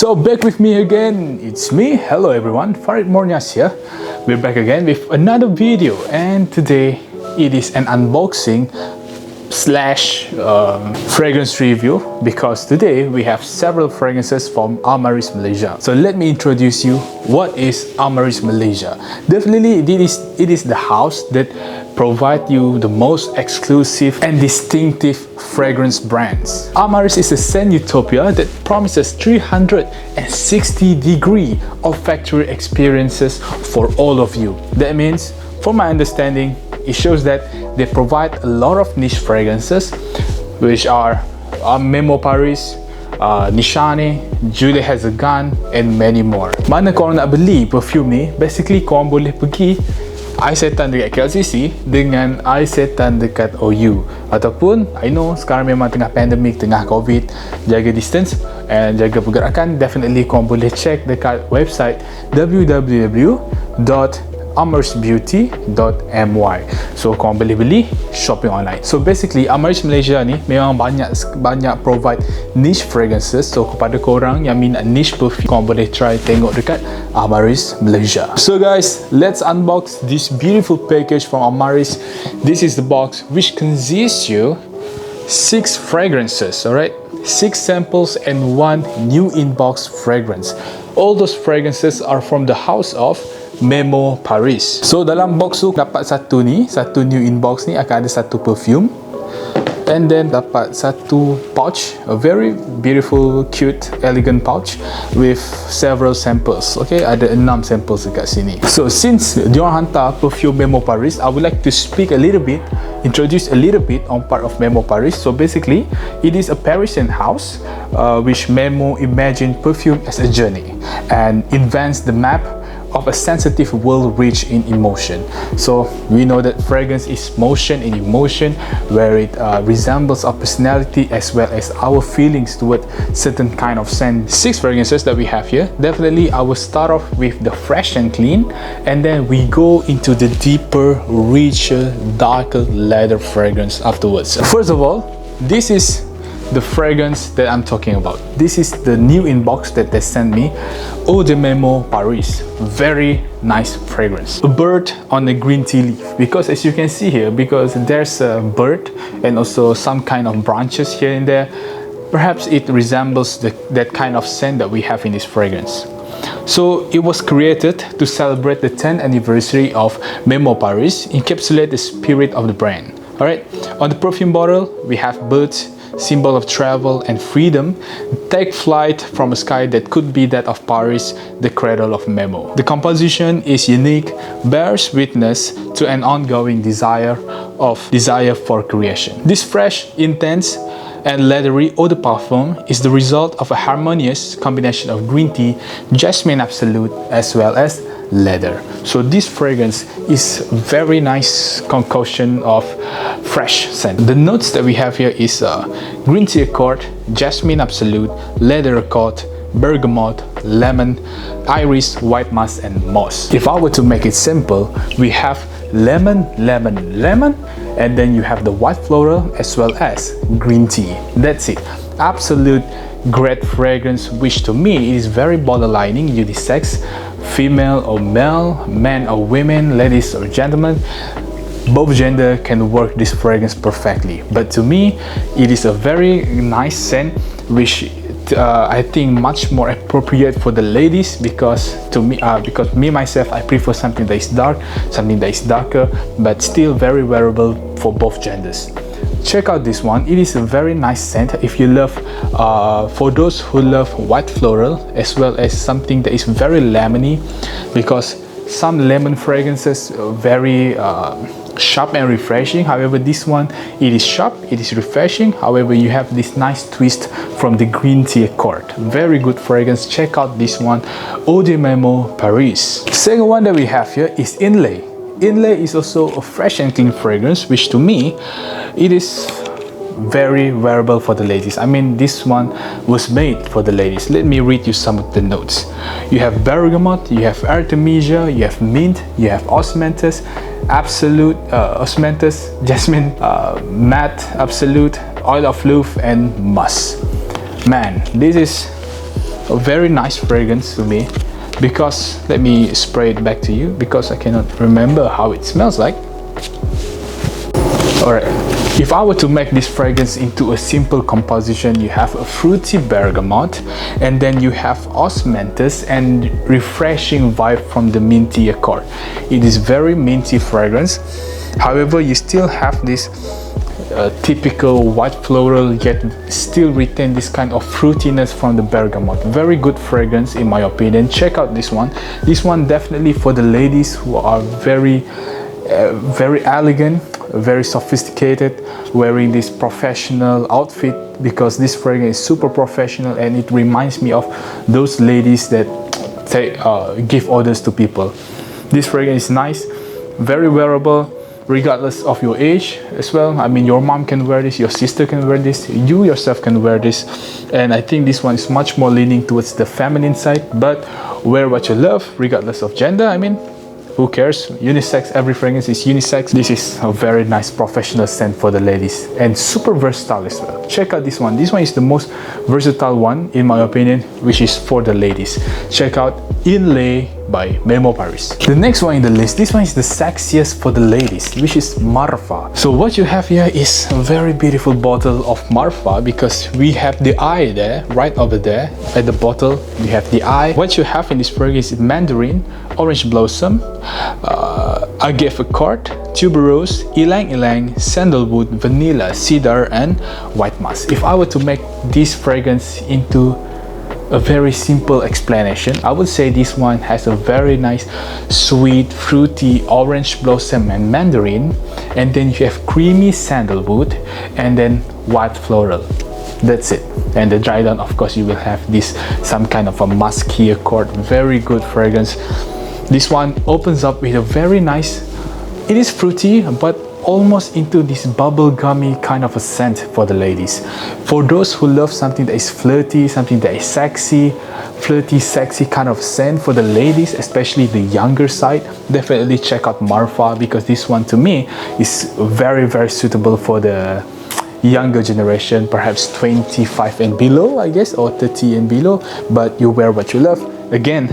So back with me again, it's me. Hello everyone, Farith Mornias here. We're back again with another video, and today it is an unboxing slash fragrance review, because today we have several fragrances from Amaris Malaysia. So let me introduce you what is Amaris Malaysia. Definitely it is the house that provide you the most exclusive and distinctive fragrance brands. Amaris is a scent utopia that promises 360-degree olfactory experiences for all of you. That means, from my understanding, it shows that they provide a lot of niche fragrances, which are Memo Paris, Nishane, Julie Has a Gun, and many more. Mana korang nak beli perfume ni, basically korang boleh pergi iSetan dekat KLCC dengan iSetan dekat OU, ataupun I know sekarang memang tengah pandemik, tengah COVID, jaga distance and jaga pergerakan. Definitely korang boleh check dekat website www.amarisbeauty.my. So korang boleh beli shopping online. So basically Amaris Malaysia ni memang banyak provide niche fragrances. So kepada korang yang minat niche perfume, korang boleh try tengok dekat Amaris Malaysia. So guys, let's unbox this beautiful package from Amaris. This is the box which consists you 6 fragrances, alright? 6 samples and 1 new in-box fragrance. All those fragrances are from the house of Memo Paris. So dalam box tu dapat satu new inbox ni akan ada satu perfume, and then dapat satu pouch, a very beautiful, cute, elegant pouch with several samples. Okay, ada 6 samples dekat sini. So since diorang hantar perfume Memo Paris, I would like to introduce a little bit on part of Memo Paris. So basically, it is a Parisian house which Memo imagined perfume as a journey and invents the map of a sensitive world rich in emotion. So we know that fragrance is motion and emotion, where it resembles our personality as well as our feelings toward certain kind of scent. 6 fragrances that we have here. Definitely I will start off with the fresh and clean, and then we go into the deeper, richer, darker leather fragrance afterwards. First of all, this is the fragrance that I'm talking about. This is the new inbox that they sent me, Eau de Memo Paris. Very nice fragrance. A bird on a green tea leaf, because as you can see here, because there's a bird and also some kind of branches here and there, perhaps it resembles that kind of scent that we have in this fragrance. So it was created to celebrate the 10th anniversary of Memo Paris, encapsulate the spirit of the brand. Alright, on the perfume bottle we have birds, symbol of travel and freedom. Take flight from a sky that could be that of Paris, the cradle of Memo. The composition is unique, bears witness to an ongoing desire for creation. This fresh, intense and leathery eau de parfum is the result of a harmonious combination of green tea, jasmine absolute, as well as leather. So this fragrance is very nice concoction of fresh scent. The notes that we have here is green tea accord, jasmine absolute, leather accord, bergamot, lemon, iris, white musk, and moss. If I were to make it simple, we have lemon, and then you have the white floral as well as green tea. That's it. Absolute great fragrance, which to me is very borderlining unisex, female or male, men or women, ladies or gentlemen. Both gender can work this fragrance perfectly, but to me it is a very nice scent, which I think much more appropriate for the ladies, because me myself, I prefer something that is dark, something that is darker, but still very wearable for both genders. Check out this one. It is a very nice scent. If you love, for those who love white floral as well as something that is very lemony, because some lemon fragrances are very sharp and refreshing. However, this one, it is sharp, it is refreshing. However, you have this nice twist from the green tea accord. Very good fragrance. Check out this one, Eau de Memo Paris. Second one that we have here is Inlay. Inlay is also a fresh and clean fragrance, which to me, it is very wearable for the ladies. I mean, this one was made for the ladies. Let me read you some of the notes. You have bergamot, you have artemisia, you have mint, you have osmanthus, absolute, osmanthus, jasmine, matte, absolute, oil of louf, and musk. Man, this is a very nice fragrance to me, because let me spray it back to you because I cannot remember how it smells like. Alright, if I were to make this fragrance into a simple composition, you have a fruity bergamot, and then you have osmanthus and refreshing vibe from the minty accord. It is very minty fragrance. However, you still have this typical white floral, yet still retain this kind of fruitiness from the bergamot. Very good fragrance in my opinion. Check out this one. This one definitely for the ladies who are very elegant, very sophisticated, wearing this professional outfit, because this fragrance is super professional and it reminds me of those ladies that give orders to people. This fragrance is nice, very wearable regardless of your age as well. I mean, your mom can wear this, your sister can wear this, you yourself can wear this, and I think this one is much more leaning towards the feminine side, but wear what you love regardless of gender. I mean, who cares? Unisex, every fragrance is unisex. This is a very nice professional scent for the ladies and super versatile as well. Check out this one. This one is the most versatile one in my opinion, which is for the ladies. Check out Inlay by Memo Paris. The next one in the list, this one is the sexiest for the ladies, which is Marfa. So what you have here is a very beautiful bottle of Marfa, because we have the eye there, right over there at the bottle. We have the eye. What you have in this fragrance is mandarin, orange blossom, agave accord, tuberose, ylang ylang, sandalwood, vanilla, cedar, and white musk. If I were to make this fragrance into a very simple explanation, I would say this one has a very nice sweet fruity orange blossom and mandarin, and then you have creamy sandalwood and then white floral. That's it. And the dry down, of course, you will have this some kind of a musky accord. Very good fragrance. This one opens up with a very nice, it is fruity but almost into this bubblegummy kind of a scent for the ladies. For those who love something that is flirty, something that is sexy, flirty, sexy kind of scent for the ladies, especially the younger side, definitely check out Marfa, because this one to me is very suitable for the younger generation, perhaps 25 and below, I guess, or 30 and below, but you wear what you love. Again,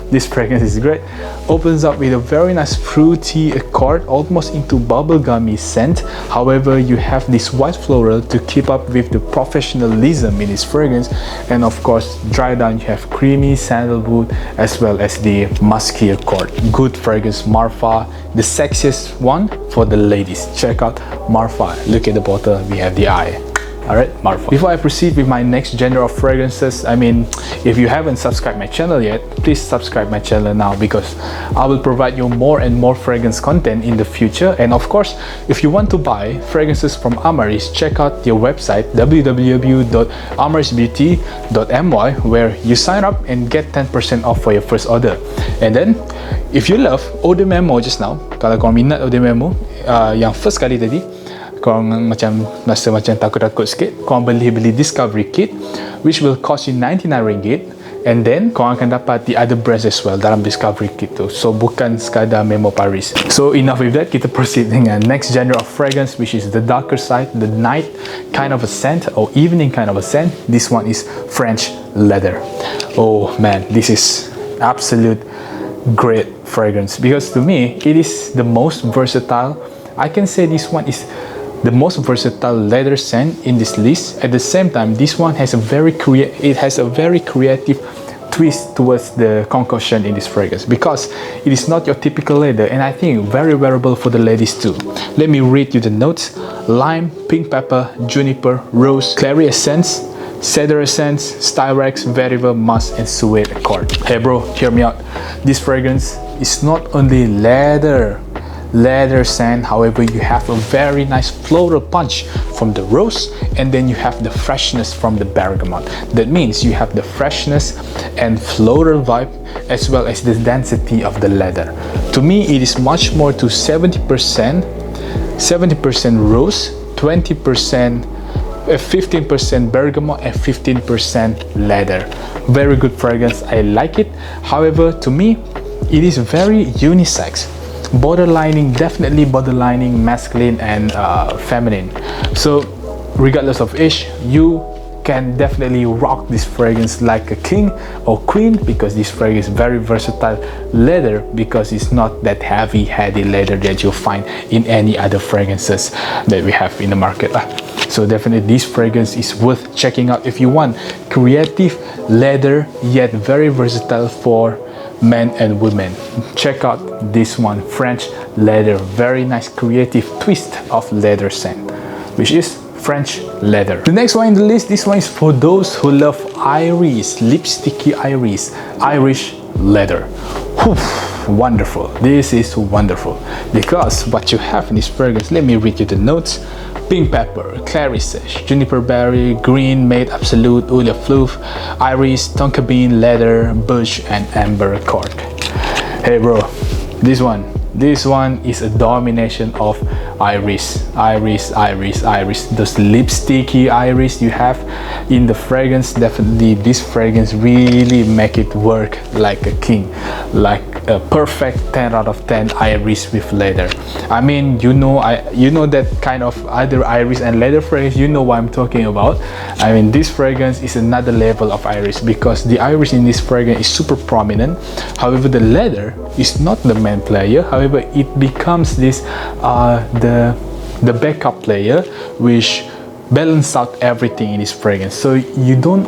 this fragrance is great. Opens up with a very nice fruity accord, almost into bubblegummy scent. However, you have this white floral to keep up with the professionalism in this fragrance, and of course, dry down you have creamy sandalwood as well as the musky accord. Good fragrance, Marfa, the sexiest one for the ladies. Check out Marfa. Look at the bottle, we have the eye. Alright, Marfa. Before I proceed with my next genre of fragrances, I mean, if you haven't subscribed my channel yet, please subscribe my channel now, because I will provide you more and more fragrance content in the future. And of course, if you want to buy fragrances from Amaris, check out their website www.amarisbeauty.my, where you sign up and get 10% off for your first order. And then, if you love order Memo just now, kalau korang minat order Memo yang first kali tadi, korang macam rasa macam takut-takut sikit, korang beli discovery kit, which will cost you 99 ringgit, and then korang akan dapat the other brands as well dalam discovery kit tu. So bukan sekadar Memo Paris. So enough with that, kita proceed dengan next genre of fragrance, which is the darker side, the night kind of a scent or evening kind of a scent. This one is French leather. Oh man, this is absolute great fragrance, because to me it is the most versatile. I can say this one is the most versatile leather scent in this list. At the same time, this one has a very creative twist towards the concoction in this fragrance, because it is not your typical leather, and I think very wearable for the ladies too. Let me read you the notes: lime, pink pepper, juniper, rose, clary essence, cedar essence, styrax, vetiver, musk, and suede accord. Hey bro, hear me out. This fragrance is not only leather scent, however, you have a very nice floral punch from the rose, and then you have the freshness from the bergamot. That means you have the freshness and floral vibe as well as the density of the leather. To me, it is much more to 70% rose, 20% 15% bergamot, and 15% leather. Very good fragrance, I like it. However, to me, it is very unisex. Borderlining, definitely borderlining masculine and feminine. So regardless of age, you can definitely rock this fragrance like a king or queen, because this fragrance is very versatile leather, because it's not that heavy leather that you'll find in any other fragrances that we have in the market. So definitely this fragrance is worth checking out if you want creative leather yet very versatile for men and women. Check out this one, French leather. Very nice creative twist of leather scent, which is French leather. The next one in the list, this one is for those who love iris, lipsticky iris, Irish leather. Wonderful. This is wonderful, because what you have in this fragrance, let me read you the notes. Pink pepper, clary sage, juniper berry, green made absolute, oil of fleuve, iris, tonka bean, leather, bush, and amber cork. Hey bro, this one is a domination of iris. Those lipsticky iris you have in the fragrance, definitely this fragrance really make it work like a king, like a perfect 10 out of 10 iris with leather. I mean, you know that kind of other iris and leather fragrance, you know what I'm talking about. I mean, this fragrance is another level of iris, because the iris in this fragrance is super prominent. However, the leather is not the main player. However, it becomes this the backup player, which balance out everything in this fragrance. So you're not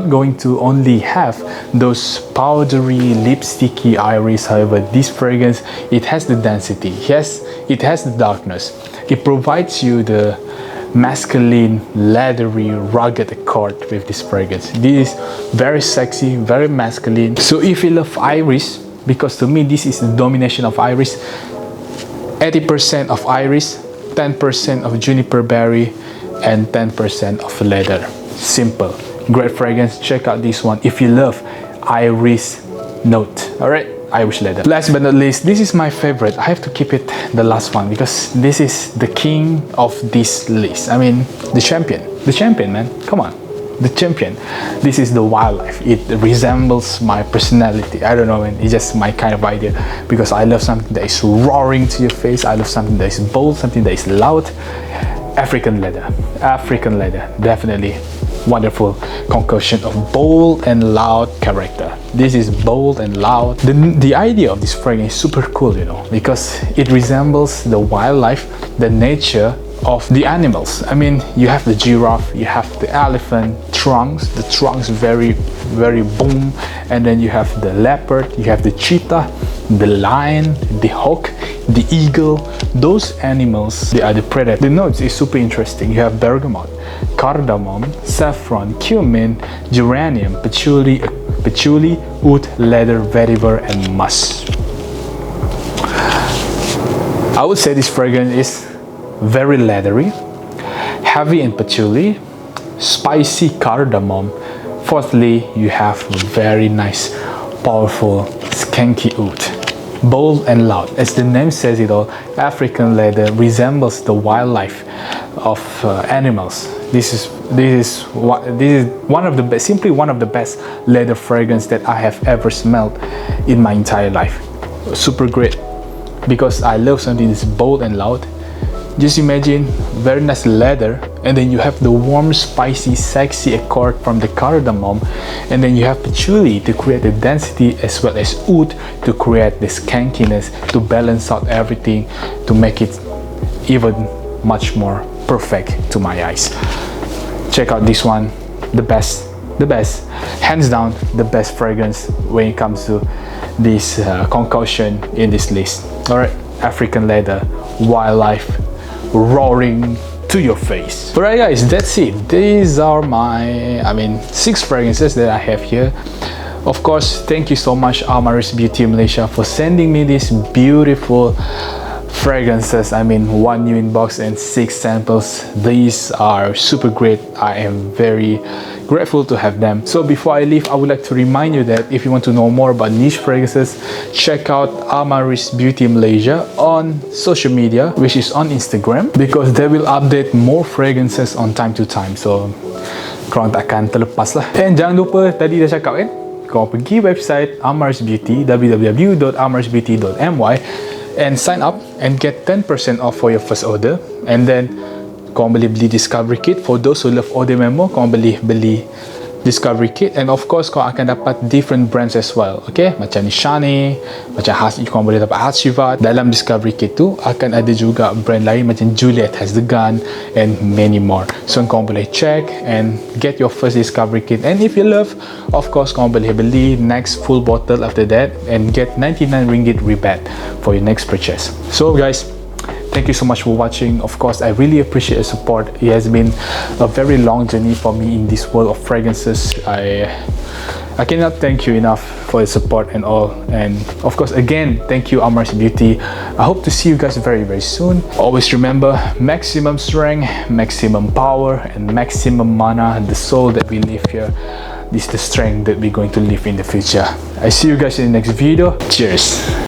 going to only have those powdery lipsticky iris. However, this fragrance, it has the density, it has the darkness, it provides you the masculine, leathery, rugged accord with this fragrance. This is very sexy, very masculine. So if you love iris, because to me this is the domination of iris, 80% of iris, 10% of juniper berry, and 10% of leather. Simple, great fragrance. Check out this one if you love iris note. All right, Irish leather. Last but not least, this is my favorite. I have to keep it the last one, because this is the king of this list. I mean, the champion, man. Come on, the champion. This is the wildlife. It resembles my personality. I don't know, man. It's just my kind of idea, because I love something that is roaring to your face. I love something that is bold, something that is loud. African leather, definitely wonderful concoction of bold and loud character. This is bold and loud. The idea of this fragrance is super cool, you know, because it resembles the wildlife, the nature of the animals. I mean, you have the giraffe, you have the elephant trunks, the trunks very boom, and then you have the leopard, you have the cheetah, the lion, the hawk, the eagle. Those animals, they are the predator. The notes is super interesting. You have bergamot, cardamom, saffron, cumin, geranium, patchouli, oud, leather, vetiver, and musk. I would say this fragrance is very leathery, heavy in patchouli, spicy cardamom. Fourthly, you have very nice, powerful, skanky oud. Bold and loud. As the name says it all, African leather resembles the wildlife of animals. This is one of the best, simply one of the best leather fragrance that I have ever smelled in my entire life. Super great, because I love something that's bold and loud. Just imagine very nice leather, and then you have the warm, spicy, sexy accord from the cardamom, and then you have patchouli to create the density, as well as oud to create the skankiness, to balance out everything, to make it even much more perfect to my eyes. Check out this one, the best, hands down the best fragrance when it comes to this concoction in this list. All right, African leather, wildlife, roaring to your face. Alright guys, that's it. These are my 6 fragrances that I have here. Of course, thank you so much Amaris Beauty Malaysia for sending me these beautiful fragrances. 1 new inbox and 6 samples. These are super great. I am very grateful to have them. So before I leave, I would like to remind you that if you want to know more about niche fragrances, check out Amaris Beauty Malaysia on social media, which is on Instagram, because they will update more fragrances on time to time. So korang takkan terlepas lah. And jangan lupa, tadi dah cakap kan, korang pergi website Amaris Beauty, www.amarisbeauty.my, and sign up and get 10% off for your first order. And then Korang boleh beli discovery kit. For those who love audio memo, korang boleh beli discovery kit, and of course korang akan dapat different brands as well. Okay, macam Nishane, macam korang boleh dapat Hashivat. Dalam discovery kit tu akan ada juga brand lain macam Juliet has the gun and many more. So korang boleh check and get your first discovery kit, and if you love, of course korang boleh beli next full bottle after that and get 99 ringgit rebate for your next purchase. So guys, thank you so much for watching. Of course, I really appreciate the support. It has been a very long journey for me in this world of fragrances. I cannot thank you enough for the support and all. And of course, again, thank you Amaris Beauty. I hope to see you guys very soon. Always remember, maximum strength, maximum power, and maximum mana. The soul that we live here, this is the strength that we're going to live in the future. I see you guys in the next video. Cheers.